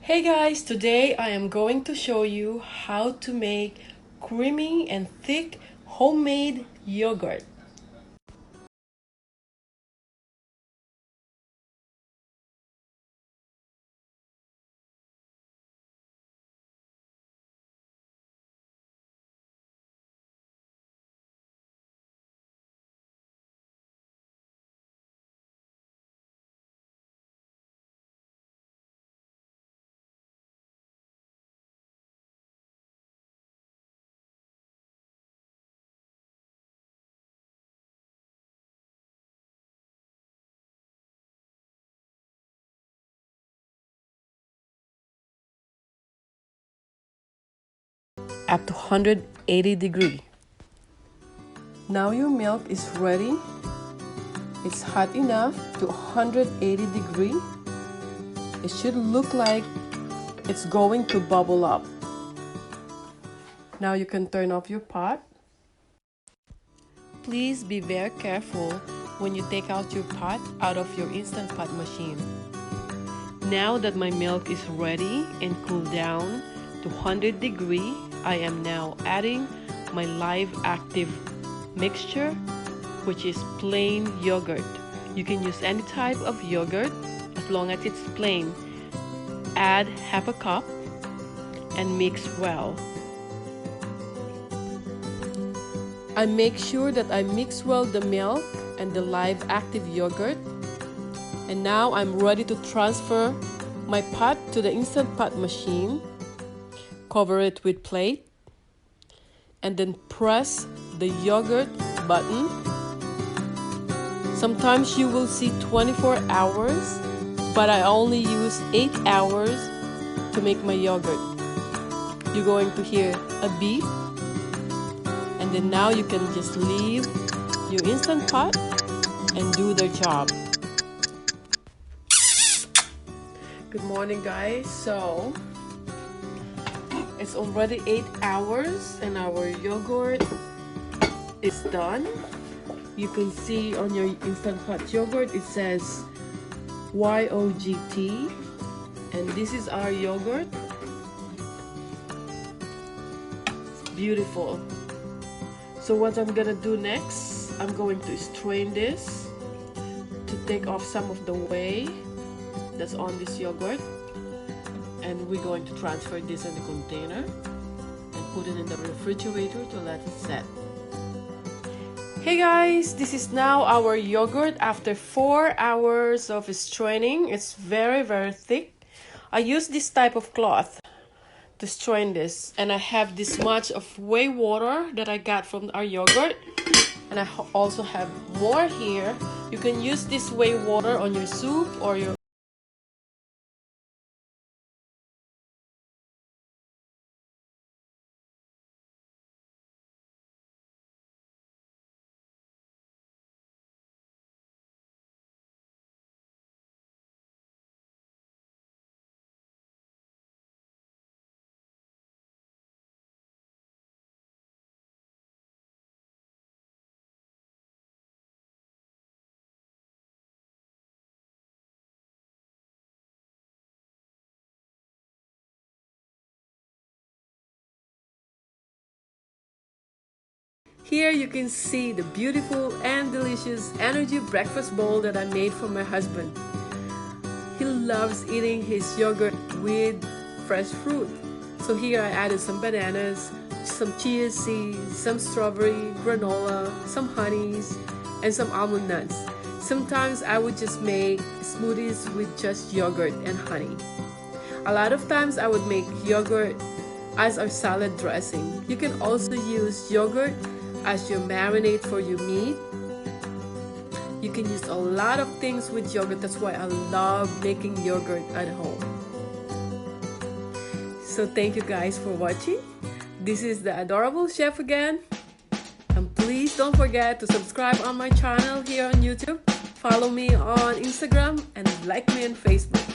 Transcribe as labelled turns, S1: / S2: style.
S1: Hey guys, today I am going to show you how to make creamy and thick homemade yogurt. Up to 180 degree. Now your milk is ready. It's hot enough to 180 degree. It should look like it's going to bubble up. Now you can turn off your pot. Please be very careful when you take out your pot out of your Instant Pot machine. Now that my milk is ready and cooled down to 100 degree, I am now adding my live active mixture, which is plain yogurt. You can use any type of yogurt as long as it's plain. Add half a cup and mix well. I make sure that I mix well the milk and the live active yogurt. And now I'm ready to transfer my pot to the Instant Pot machine. Cover it with plate and then press the yogurt button. Sometimes you will see 24 hours, but I only use 8 hours to make my yogurt. You're going to hear a beep, and then now you can just leave your Instant Pot and do their job. Good morning guys. So it's already 8 hours and our yogurt is done. You can see on your Instant Pot yogurt it says YOGT, and this is our yogurt. It's beautiful. So what I'm gonna do next, I'm going to strain this to take off some of the whey that's on this yogurt, and we're going to transfer this in the container and put it in the refrigerator to let it set. Hey guys, this is now our yogurt after 4 hours of straining. It's very thick. I use this type of cloth to strain this, and I have this much of whey water that I got from our yogurt, and I also have more here. You can use this whey water on your soup or your Here you can see the beautiful and delicious energy breakfast bowl that I made for my husband. He loves eating his yogurt with fresh fruit. So here I added some bananas, some chia seeds, some strawberry, granola, some honeys, and some almond nuts. Sometimes I would just make smoothies with just yogurt and honey. A lot of times I would make yogurt as our salad dressing. You can also use yogurt as your marinade for your meat. You can use a lot of things with yogurt. That's why I love making yogurt at home. So thank you guys for watching. This is the Adorable Chef again. And please don't forget to subscribe on my channel here on YouTube. Follow me on Instagram and like me on Facebook.